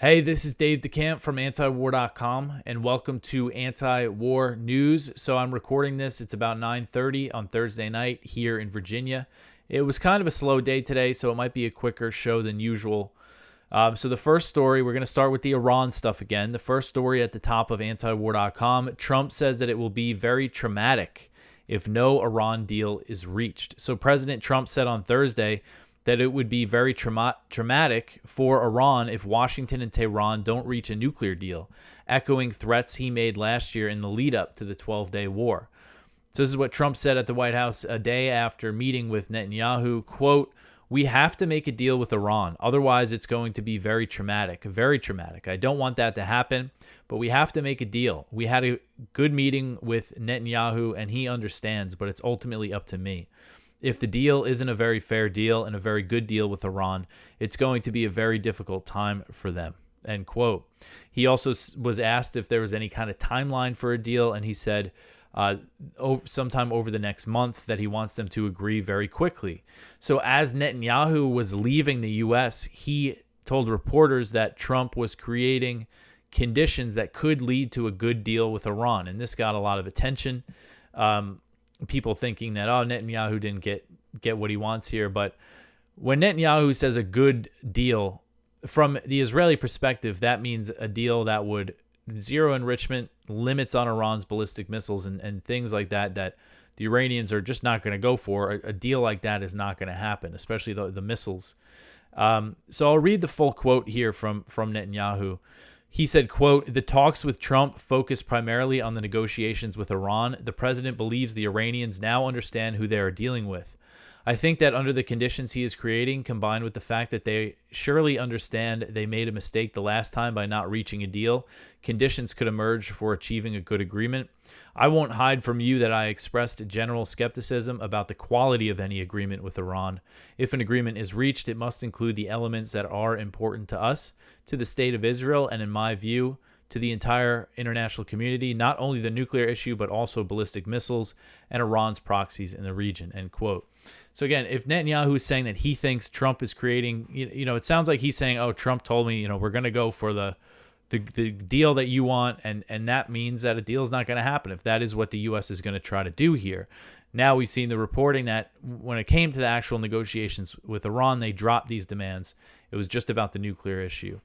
Hey, this is Dave DeCamp from antiwar.com, and welcome to Anti-War News. So I'm recording this. It's about 9:30 on Thursday night here in Virginia. It was kind of a slow day today, so it might be a quicker show than usual. So the first story, we're going to start with the Iran stuff again. The first story at the top of antiwar.com, Trump says that it will be very traumatic if no Iran deal is reached. So President Trump said on Thursday that it would be very traumatic for Iran if Washington and Tehran don't reach a nuclear deal, echoing threats he made last year in the lead up to the 12-day war. So this is what Trump said at the White House a day after meeting with Netanyahu. Quote, "We have to make a deal with Iran. Otherwise, it's going to be very traumatic, very traumatic. I don't want that to happen, but we have to make a deal. We had a good meeting with Netanyahu, and he understands, but it's ultimately up to me. If the deal isn't a very fair deal and a very good deal with Iran, it's going to be a very difficult time for them." End quote. He also was asked if there was any kind of timeline for a deal, and he said sometime over the next month that he wants them to agree very quickly. So as Netanyahu was leaving the U.S., he told reporters that Trump was creating conditions that could lead to a good deal with Iran, and this got a lot of attention. People thinking that, Netanyahu didn't get what he wants here. But when Netanyahu says a good deal, from the Israeli perspective, that means a deal that would zero enrichment, limits on Iran's ballistic missiles and things like that the Iranians are just not going to go for. A deal like that is not going to happen, especially the missiles. So I'll read the full quote here from Netanyahu. He said, quote, "The talks with Trump focus primarily on the negotiations with Iran. The president believes the Iranians now understand who they are dealing with. I think that under the conditions he is creating, combined with the fact that they surely understand they made a mistake the last time by not reaching a deal, conditions could emerge for achieving a good agreement. I won't hide from you that I expressed general skepticism about the quality of any agreement with Iran. If an agreement is reached, it must include the elements that are important to us, to the state of Israel, and in my view, to the entire international community, not only the nuclear issue, but also ballistic missiles and Iran's proxies in the region." End quote. So again, if Netanyahu is saying that he thinks Trump is creating, it sounds like he's saying, Trump told me, we're going to go for the deal that you want, and that means that a deal is not going to happen if that is what the U.S. is going to try to do here. Now we've seen the reporting that when it came to the actual negotiations with Iran, they dropped these demands. It was just about the nuclear issue.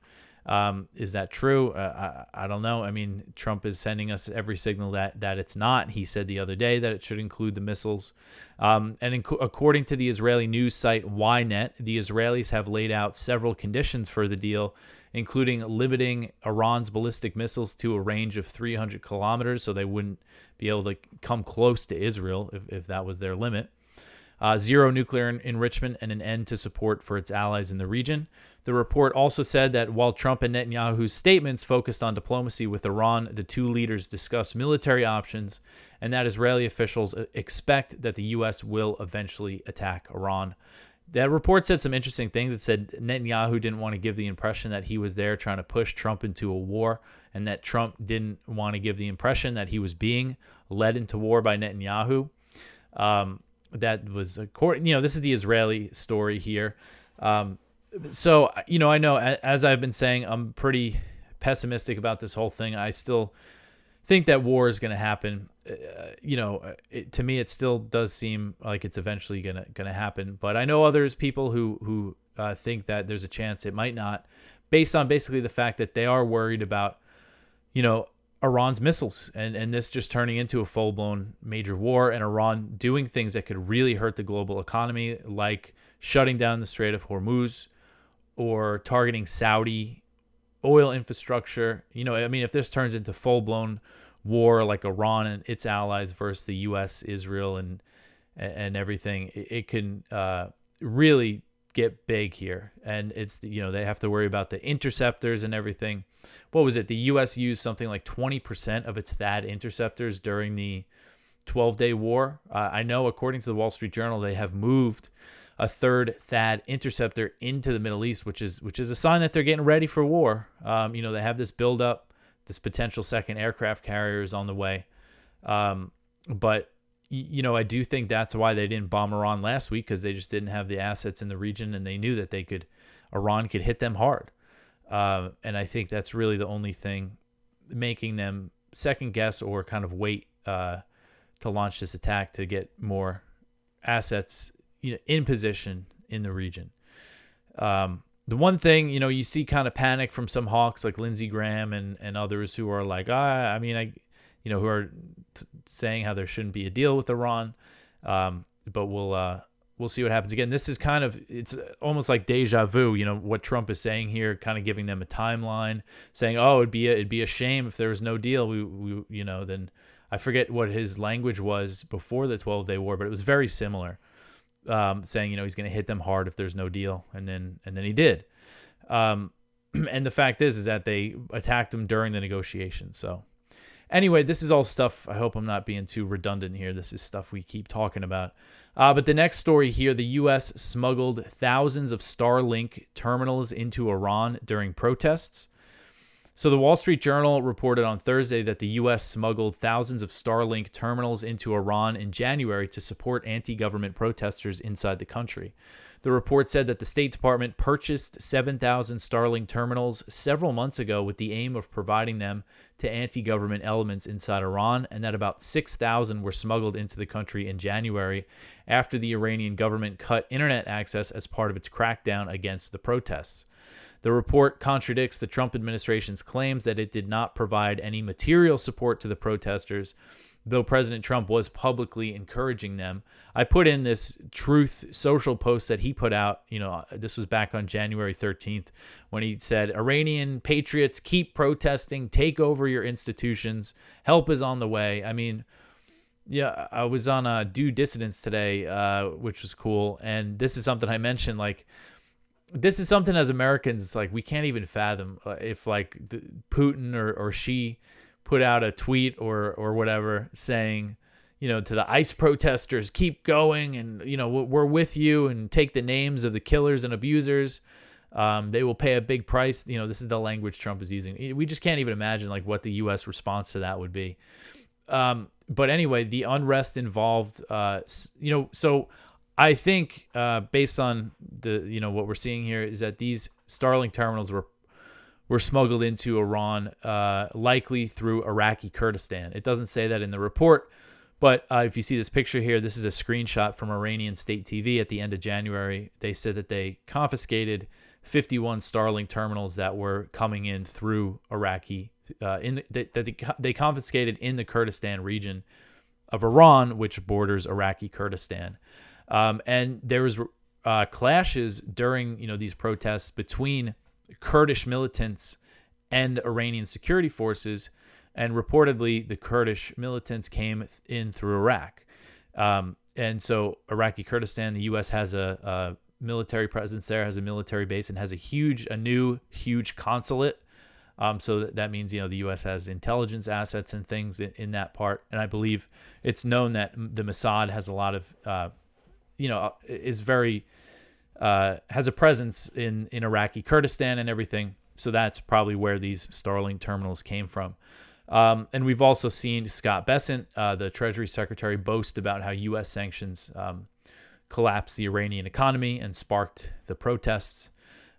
Is that true? I don't know. I mean, Trump is sending us every signal that it's not. He said the other day that it should include the missiles. According to the Israeli news site Ynet, the Israelis have laid out several conditions for the deal, including limiting Iran's ballistic missiles to a range of 300 kilometers, so they wouldn't be able to come close to Israel if that was their limit. Zero nuclear enrichment, and an end to support for its allies in the region. The report also said that while Trump and Netanyahu's statements focused on diplomacy with Iran, the two leaders discussed military options, and that Israeli officials expect that the U.S. will eventually attack Iran. That report said some interesting things. It said Netanyahu didn't want to give the impression that he was there trying to push Trump into a war, and that Trump didn't want to give the impression that he was being led into war by Netanyahu. That was, this is the Israeli story here. So, I know, as I've been saying, I'm pretty pessimistic about this whole thing. I still think that war is going to happen. To me, it still does seem like it's eventually going to happen. But I know people who think that there's a chance it might not, based on basically the fact that they are worried about, Iran's missiles and this just turning into a full-blown major war, and Iran doing things that could really hurt the global economy, like shutting down the Strait of Hormuz or targeting Saudi oil infrastructure. If this turns into full-blown war like Iran and its allies versus the U.S., Israel, and everything, it can really get big here. And it's, they have to worry about the interceptors and everything. What was it? The U.S. used something like 20% of its THAAD interceptors during the 12-day war. I know, according to the Wall Street Journal, they have moved a third THAAD interceptor into the Middle East, which is a sign that they're getting ready for war. They have this buildup, this potential second aircraft carrier is on the way. But I do think that's why they didn't bomb Iran last week, because they just didn't have the assets in the region, and they knew that Iran could hit them hard. And I think that's really the only thing making them second guess or kind of wait to launch this attack to get more assets in position in the region. The one thing, you see kind of panic from some hawks like Lindsey Graham and others who are like, who are saying how there shouldn't be a deal with Iran. But we'll see what happens. Again, this is it's almost like deja vu, what Trump is saying here, kind of giving them a timeline, saying, oh, it'd be a shame if there was no deal. Then I forget what his language was before the 12-day war, but it was very similar. Saying, he's going to hit them hard if there's no deal. And then he did. And the fact is that they attacked him during the negotiations. So anyway, this is all stuff. I hope I'm not being too redundant here. This is stuff we keep talking about. But the next story here, the U.S. smuggled thousands of Starlink terminals into Iran during protests. So the Wall Street Journal reported on Thursday that the U.S. smuggled thousands of Starlink terminals into Iran in January to support anti-government protesters inside the country. The report said that the State Department purchased 7,000 Starlink terminals several months ago with the aim of providing them to anti-government elements inside Iran, and that about 6,000 were smuggled into the country in January after the Iranian government cut internet access as part of its crackdown against the protests. The report contradicts the Trump administration's claims that it did not provide any material support to the protesters, though President Trump was publicly encouraging them. I put in this Truth Social post that he put out. This was back on January 13th when he said, Iranian patriots, keep protesting, take over your institutions. Help is on the way. I mean, yeah, I was on Due Dissidence today, which was cool. And this is something I mentioned, this is something as Americans, we can't even fathom if Putin or Xi put out a tweet or whatever saying, to the ICE protesters, keep going and, we're with you and take the names of the killers and abusers. They will pay a big price. This is the language Trump is using. We just can't even imagine what the U.S. response to that would be. But anyway, the unrest involved, so I think based on the what we're seeing here is that these Starlink terminals were smuggled into Iran, likely through Iraqi Kurdistan. It doesn't say that in the report, but if you see this picture here, this is a screenshot from Iranian state TV at the end of January. They said that they confiscated 51 Starlink terminals that were coming in through Iraqi. They confiscated in the Kurdistan region of Iran, which borders Iraqi Kurdistan. And there was clashes during these protests between Kurdish militants and Iranian security forces, and reportedly the Kurdish militants came in through Iraq. And so Iraqi Kurdistan, the U.S. has a military presence there, has a military base, and has a new huge consulate. So that means the U.S. has intelligence assets and things in that part. And I believe it's known that the Mossad has a lot of is very has a presence in Iraqi Kurdistan and everything. So that's probably where these Starlink terminals came from. And we've also seen Scott Bessent, the Treasury Secretary, boast about how U.S. sanctions collapsed the Iranian economy and sparked the protests.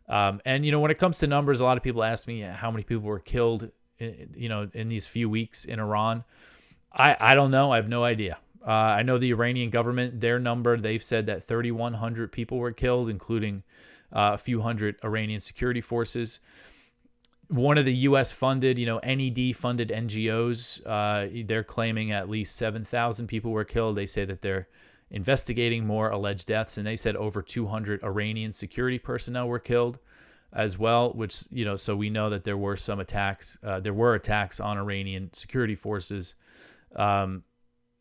And when it comes to numbers, a lot of people ask me how many people were killed, in these few weeks in Iran. I don't know. I have no idea. I know the Iranian government, their number, they've said that 3,100 people were killed, including a few hundred Iranian security forces. One of the U.S. funded, NED funded NGOs, they're claiming at least 7,000 people were killed. They say that they're investigating more alleged deaths, and they said over 200 Iranian security personnel were killed as well, which, so we know that there were some attacks. There were attacks on Iranian security forces.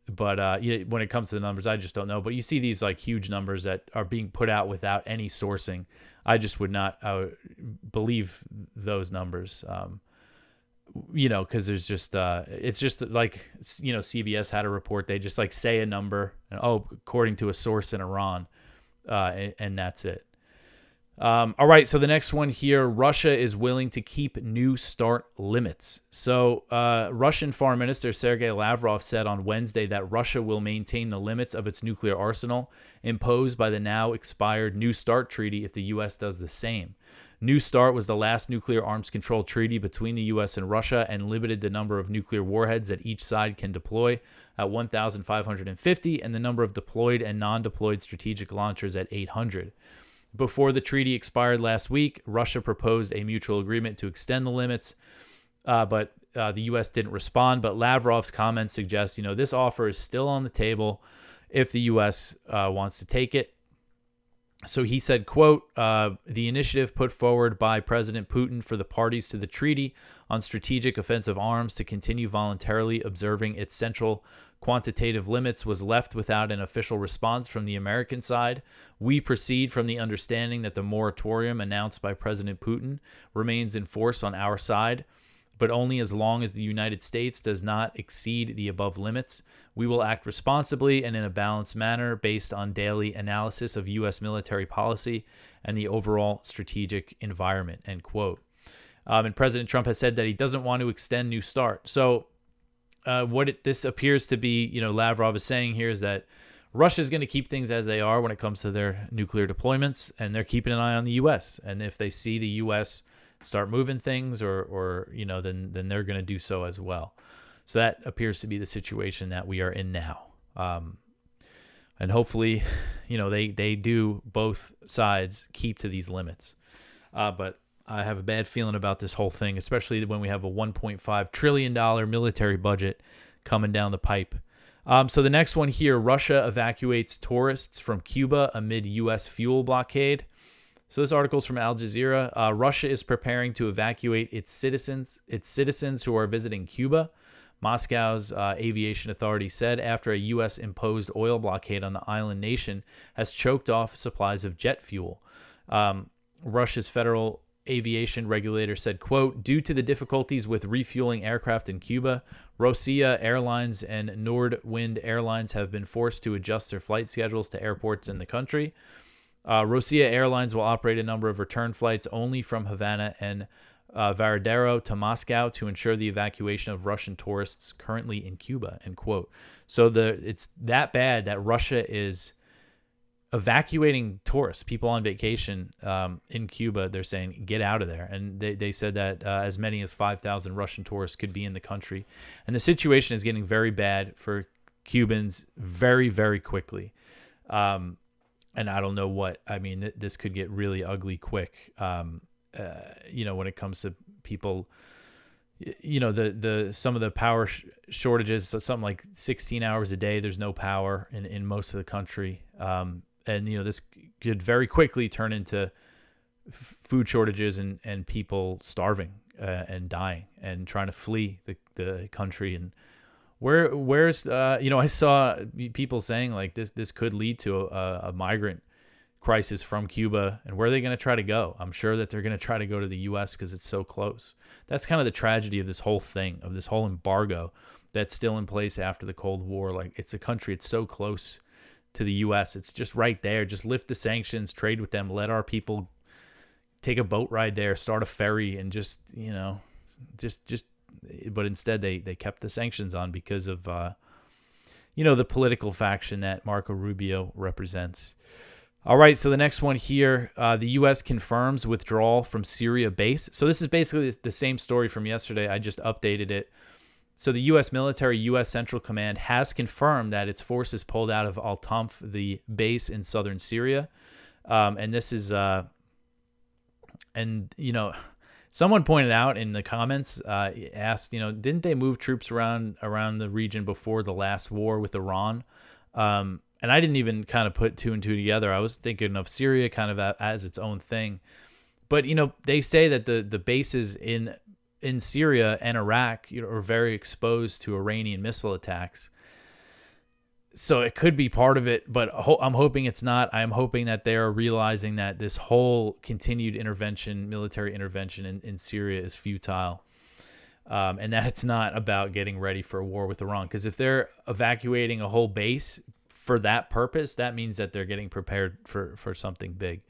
But when it comes to the numbers, I just don't know. But you see these huge numbers that are being put out without any sourcing. I just would not believe those numbers, because there's just it's just CBS had a report. They just say a number and according to a source in Iran, and that's it. All right, so the next one here, Russia is willing to keep New START limits. So Russian Foreign Minister Sergei Lavrov said on Wednesday that Russia will maintain the limits of its nuclear arsenal imposed by the now expired New START treaty if the U.S. does the same. New START was the last nuclear arms control treaty between the U.S. and Russia and limited the number of nuclear warheads that each side can deploy at 1,550 and the number of deployed and non-deployed strategic launchers at 800. Before the treaty expired last week, Russia proposed a mutual agreement to extend the limits, but the U.S. didn't respond. But Lavrov's comments suggest, this offer is still on the table if the U.S. Wants to take it. So he said, quote, the initiative put forward by President Putin for the parties to the treaty on strategic offensive arms to continue voluntarily observing its central quantitative limits was left without an official response from the American side. We proceed from the understanding that the moratorium announced by President Putin remains in force on our side, but only as long as the United States does not exceed the above limits. We will act responsibly and in a balanced manner based on daily analysis of U.S. military policy and the overall strategic environment, end quote. And President Trump has said that he doesn't want to extend New START. So this appears to be, Lavrov is saying here is that Russia is going to keep things as they are when it comes to their nuclear deployments, and they're keeping an eye on the U.S. And if they see the U.S. start moving things or then they're going to do so as well. So that appears to be the situation that we are in now. And hopefully, they do, both sides keep to these limits. But I have a bad feeling about this whole thing, especially when we have a $1.5 trillion military budget coming down the pipe. So the next one here, Russia evacuates tourists from Cuba amid U.S. fuel blockade. So this article is from Al Jazeera. Russia is preparing to evacuate its citizens who are visiting Cuba, Moscow's aviation authority said, after a U.S.-imposed oil blockade on the island nation has choked off supplies of jet fuel. Russia's federal aviation regulator said, quote, due to the difficulties with refueling aircraft in Cuba, Rossiya Airlines and Nordwind Airlines have been forced to adjust their flight schedules to airports in the country. Rossiya Airlines will operate a number of return flights only from Havana and Varadero to Moscow to ensure the evacuation of Russian tourists currently in Cuba, end quote. So it's that bad that Russia is evacuating tourists, people on vacation in Cuba. They're saying, get out of there. And they said that as many as 5,000 Russian tourists could be in the country. And the situation is getting very bad for Cubans very, very quickly. And I don't know what, this could get really ugly quick. When it comes to people, some of the power shortages, something like 16 hours a day, there's no power in most of the country. And this could very quickly turn into food shortages and people starving and dying and trying to flee the country. And where's I saw people saying like this could lead to a migrant crisis from Cuba, and where are they going to try to go? I'm sure that they're going to try to go to the U.S. because it's so close. That's kind of the tragedy of this whole thing, of this whole embargo that's still in place after the Cold War. Like, it's a country, it's so close to the U.S. It's just right there. Just lift the sanctions, trade with them, let our people take a boat ride there, start a ferry, and but instead they kept the sanctions on because of, the political faction that Marco Rubio represents. All right, so the next one here, the U.S. confirms withdrawal from Syria base. So this is basically the same story from yesterday. I just updated it. So the U.S. military, U.S. Central Command, has confirmed that its forces pulled out of Al-Tanf, the base in southern Syria. And this is, someone pointed out in the comments, asked, didn't they move troops around the region before the last war with Iran? And I didn't even kind of put two and two together. I was thinking of Syria kind of as its own thing. But, they say that the bases in Syria and Iraq are very exposed to Iranian missile attacks. So it could be part of it, but I'm hoping it's not. I'm hoping that they're realizing that this whole continued military intervention in Syria is futile, and that it's not about getting ready for a war with Iran. Because if they're evacuating a whole base for that purpose, that means that they're getting prepared for something big.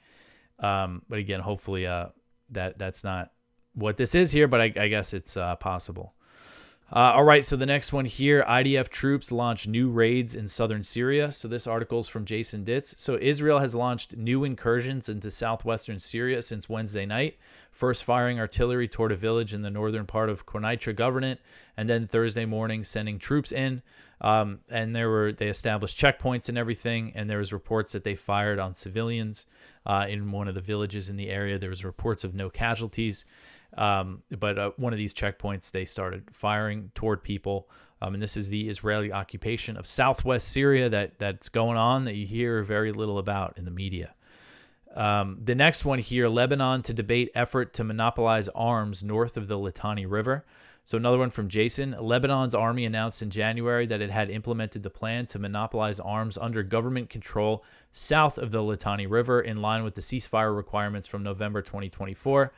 But again, hopefully that's not what this is here, but I guess it's possible. All right, so the next one here, IDF troops launch new raids in southern Syria. So this article is from Jason Ditz. So Israel has launched new incursions into southwestern Syria since Wednesday night, first firing artillery toward a village in the northern part of Quneitra Governorate, and then Thursday morning sending troops in. And they established checkpoints and everything, and there was reports that they fired on civilians in one of the villages in the area. There was reports of no casualties. But one of these checkpoints, they started firing toward people. And this is the Israeli occupation of southwest Syria that's going on that you hear very little about in the media. The next one here, Lebanon to debate effort to monopolize arms north of the Litani River. So another one from Jason. Lebanon's army announced in January that it had implemented the plan to monopolize arms under government control south of the Litani River in line with the ceasefire requirements from November 2024.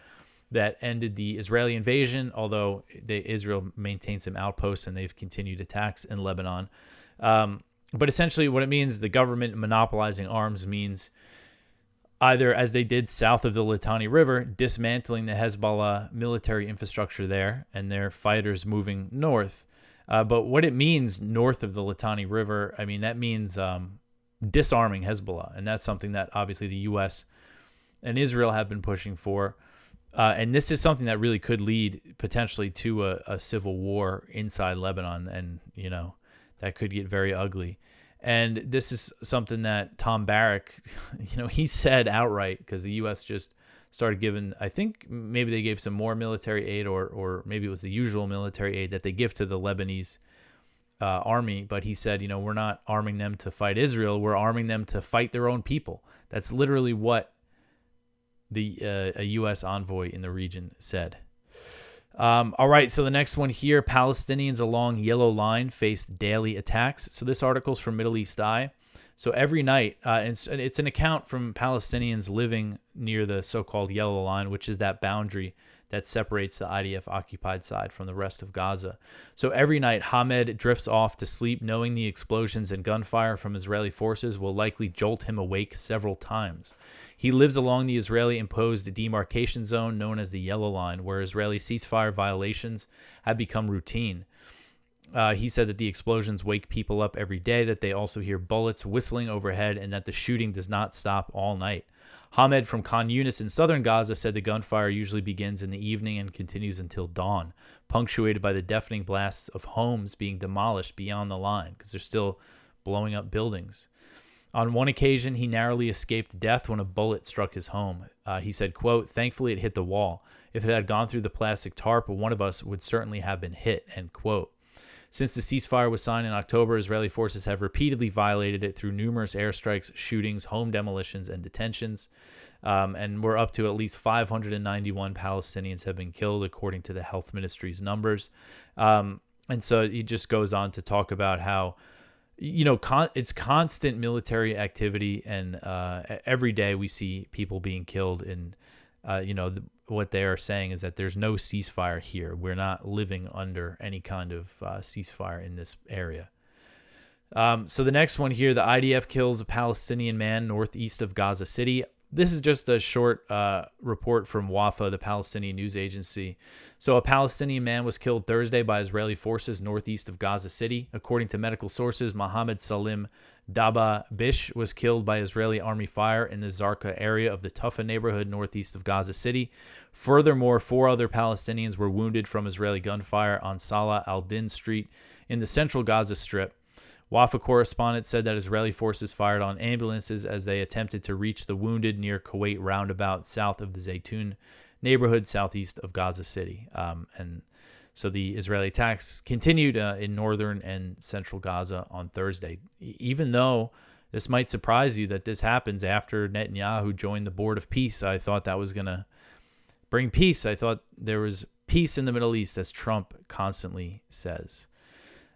That ended the Israeli invasion, although Israel maintains some outposts and they've continued attacks in Lebanon. But essentially what it means, the government monopolizing arms means either, as they did south of the Litani River, dismantling the Hezbollah military infrastructure there and their fighters moving north. But what it means north of the Litani River, I mean, that means disarming Hezbollah. And that's something that obviously the U.S. and Israel have been pushing for. And this is something that really could lead potentially to a civil war inside Lebanon. And, you know, that could get very ugly. And this is something that Tom Barrack, you know, he said outright, because the U.S. just started giving, I think maybe they gave some more military aid or maybe it was the usual military aid that they give to the Lebanese army. But he said, you know, we're not arming them to fight Israel. We're arming them to fight their own people. That's literally what a U.S. envoy in the region said. All right, so the next one here, Palestinians along Yellow Line face daily attacks. So this article's from Middle East Eye. So every night, and it's an account from Palestinians living near the so-called Yellow Line, which is that boundary that separates the IDF-occupied side from the rest of Gaza. So every night, Hamed drifts off to sleep knowing the explosions and gunfire from Israeli forces will likely jolt him awake several times. He lives along the Israeli-imposed demarcation zone known as the Yellow Line, where Israeli ceasefire violations have become routine. He said that the explosions wake people up every day, that they also hear bullets whistling overhead, and that the shooting does not stop all night. Hamed from Khan Yunis in southern Gaza said the gunfire usually begins in the evening and continues until dawn, punctuated by the deafening blasts of homes being demolished beyond the line because they're still blowing up buildings. On one occasion, he narrowly escaped death when a bullet struck his home. He said, quote, "Thankfully it hit the wall. If it had gone through the plastic tarp, one of us would certainly have been hit," end quote. Since the ceasefire was signed in October, Israeli forces have repeatedly violated it through numerous airstrikes, shootings, home demolitions, and detentions. And we're up to at least 591 Palestinians have been killed, according to the health ministry's numbers. And so he just goes on to talk about how, you know, it's constant military activity, and every day we see people being killed. And, you know, what they are saying is that there's no ceasefire here. We're not living under any kind of ceasefire in this area. So the next one here, the IDF kills a Palestinian man northeast of Gaza City. This is just a short report from Wafa, the Palestinian news agency. So a Palestinian man was killed Thursday by Israeli forces northeast of Gaza City. According to medical sources, Mohammed Salim Daba Bish was killed by Israeli army fire in the Zarqa area of the Tufa neighborhood northeast of Gaza City. Furthermore, 4 other Palestinians were wounded from Israeli gunfire on Salah al-Din Street in the central Gaza Strip. Wafa correspondent said that Israeli forces fired on ambulances as they attempted to reach the wounded near Kuwait roundabout south of the Zaytun neighborhood southeast of Gaza City. And so the Israeli attacks continued in northern and central Gaza on Thursday. Even though this might surprise you that this happens after Netanyahu joined the Board of Peace, I thought that was going to bring peace. I thought there was peace in the Middle East, as Trump constantly says.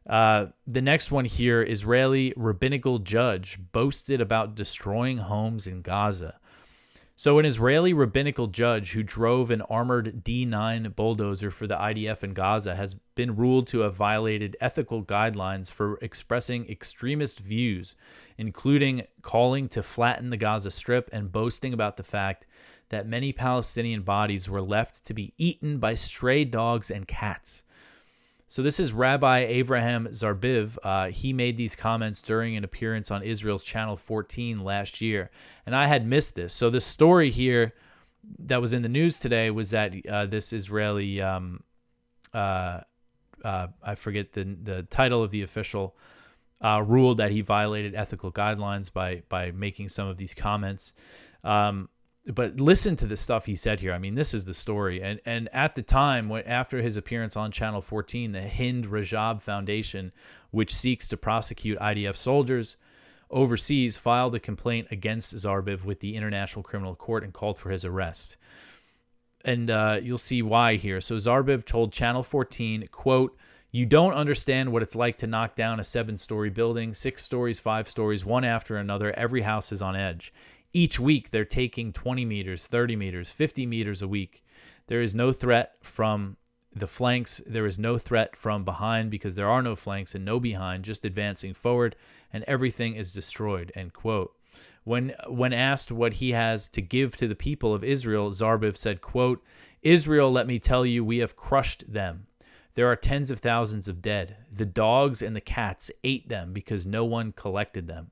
The next one here, Israeli rabbinical judge boasted about destroying homes in Gaza. So an Israeli rabbinical judge who drove an armored D9 bulldozer for the IDF in Gaza has been ruled to have violated ethical guidelines for expressing extremist views, including calling to flatten the Gaza Strip and boasting about the fact that many Palestinian bodies were left to be eaten by stray dogs and cats. So this is Rabbi Avraham Zarbiv. He made these comments during an appearance on Israel's Channel 14 last year, and I had missed this. So the story here that was in the news today was that this Israeli, I forget the title of the official, ruled that he violated ethical guidelines by making some of these comments. But listen to the stuff he said here. I mean, this is the story. And at the time, after his appearance on Channel 14, the Hind Rajab Foundation, which seeks to prosecute IDF soldiers overseas, filed a complaint against Zarbiv with the International Criminal Court and called for his arrest. And you'll see why here. So Zarbiv told Channel 14, quote, "You don't understand what it's like to knock down a 7-story building, 6 stories, 5 stories, one after another. Every house is on edge. Each week, they're taking 20 meters, 30 meters, 50 meters a week. There is no threat from the flanks. There is no threat from behind because there are no flanks and no behind, just advancing forward, and everything is destroyed," end quote. When asked what he has to give to the people of Israel, Zarbiv said, quote, "Israel, let me tell you, we have crushed them. There are tens of thousands of dead. The dogs and the cats ate them because no one collected them.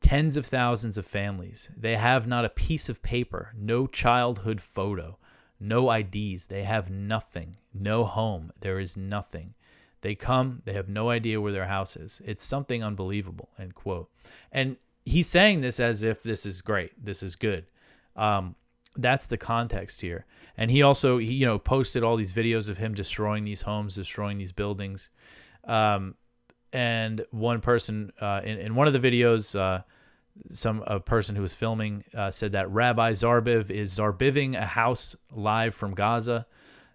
Tens of thousands of families. They have not a piece of paper, no childhood photo, no IDs. They have nothing, no home. There is nothing. They come, they have no idea where their house is. It's something unbelievable," end quote. And he's saying this as if this is great. This is good. That's the context here. And he also, posted all these videos of him destroying these homes, destroying these buildings. And one person in one of the videos, a person who was filming said that Rabbi Zarbiv is Zarbiving a house live from Gaza.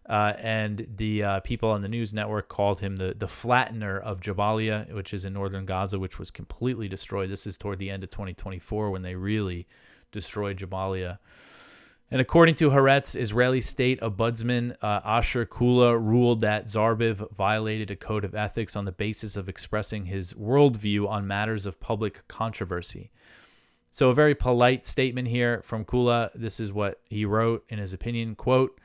And the people on the news network called him the flattener of Jabalia, which is in northern Gaza, which was completely destroyed. This is toward the end of 2024 when they really destroyed Jabalia. And according to Haaretz, Israeli state ombudsman Asher Kula ruled that Zarbiv violated a code of ethics on the basis of expressing his worldview on matters of public controversy. So a very polite statement here from Kula. This is what he wrote in his opinion, quote,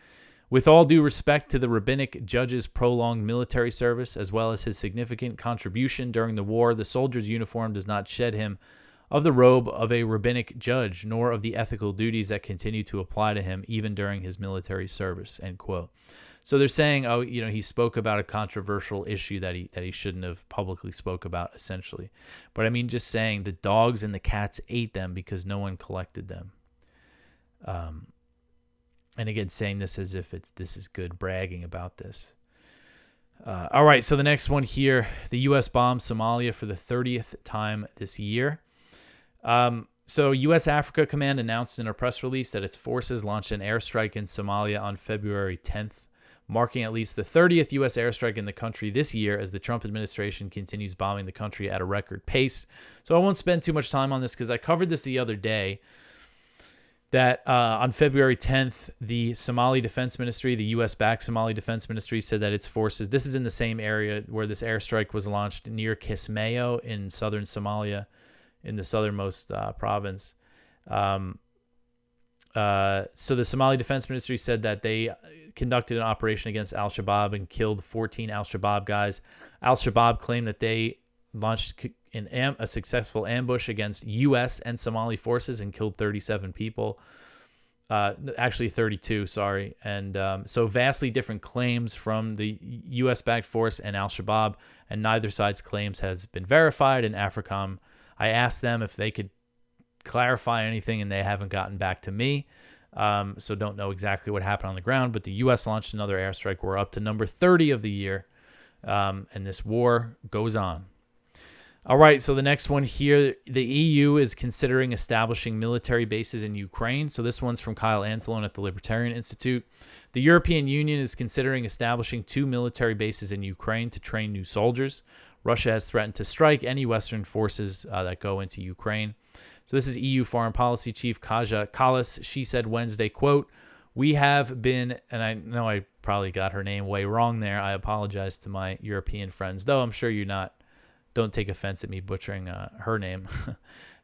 "With all due respect to the rabbinic judge's prolonged military service, as well as his significant contribution during the war, the soldier's uniform does not shed him of the robe of a rabbinic judge, nor of the ethical duties that continue to apply to him even during his military service," end quote. So they're saying, he spoke about a controversial issue that he shouldn't have publicly spoke about, essentially. But I mean, just saying the dogs and the cats ate them because no one collected them. And again, saying this as if this is good bragging about this. All right, so the next one here, the U.S. bombed Somalia for the 30th time this year. So U.S. Africa Command announced in a press release that its forces launched an airstrike in Somalia on February 10th, marking at least the 30th U.S. airstrike in the country this year as the Trump administration continues bombing the country at a record pace. So I won't spend too much time on this because I covered this the other day, that on February 10th, the Somali Defense Ministry, the U.S.-backed Somali Defense Ministry, said that its forces, this is in the same area where this airstrike was launched near Kismayo in southern Somalia, in the southernmost province. So the Somali Defense Ministry said that they conducted an operation against al-Shabaab and killed 14 al-Shabaab guys. Al-Shabaab claimed that they launched a successful ambush against U.S. and Somali forces and killed 37 people. Actually 32, sorry. And so vastly different claims from the U.S.-backed force and al-Shabaab, and neither side's claims has been verified. And AFRICOM, I asked them if they could clarify anything, and they haven't gotten back to me. So don't know exactly what happened on the ground, but the U.S. launched another airstrike. We're up to number 30 of the year, and this war goes on. All right, so the next one here, the EU is considering establishing military bases in Ukraine. So this one's from Kyle Anselone at the Libertarian Institute. The European Union is considering establishing 2 military bases in Ukraine to train new soldiers. Russia has threatened to strike any Western forces that go into Ukraine. So this is EU Foreign Policy Chief Kaja Kallas. She said Wednesday, quote, "We have been," and I know I probably got her name way wrong there. I apologize to my European friends, though I'm sure don't take offense at me butchering her name.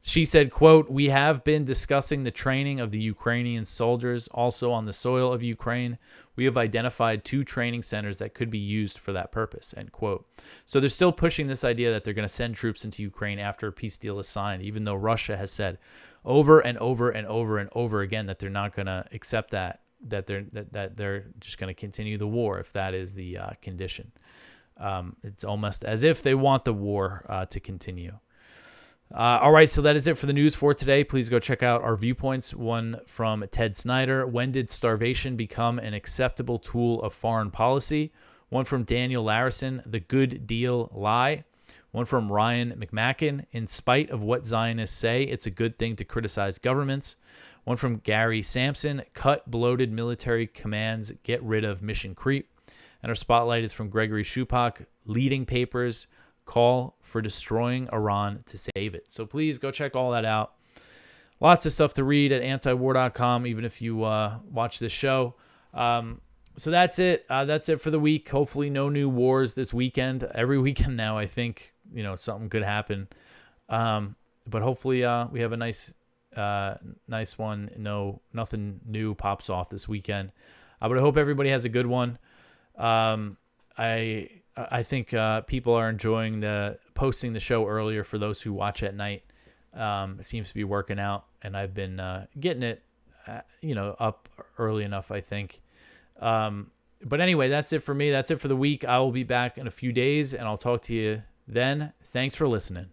She said, quote, "We have been discussing the training of the Ukrainian soldiers also on the soil of Ukraine. We have identified 2 training centers that could be used for that purpose," end quote. So they're still pushing this idea that they're going to send troops into Ukraine after a peace deal is signed, even though Russia has said over and over and over and over again that they're not going to accept that they're just going to continue the war if that is the condition. It's almost as if they want the war to continue. All right, so that is it for the news for today. Please go check out our viewpoints. One from Ted Snyder: "When did starvation become an acceptable tool of foreign policy?" One from Daniel Larison: "The good deal lie." One from Ryan McMacken: "In spite of what Zionists say, it's a good thing to criticize governments." One from Gary Sampson: "Cut bloated military commands, get rid of mission creep." And our spotlight is from Gregory Shupak: "Leading papers call for destroying Iran to save it." So please go check all that out. Lots of stuff to read at antiwar.com, even if you watch this show. So that's it. That's it for the week. Hopefully no new wars this weekend. Every weekend now, I think, something could happen. But hopefully we have a nice one. No, nothing new pops off this weekend. But I hope everybody has a good one. I think people are enjoying posting the show earlier for those who watch at night. It seems to be working out, and I've been getting it, up early enough, I think. But anyway, that's it for me. That's it for the week. I will be back in a few days, and I'll talk to you then. Thanks for listening.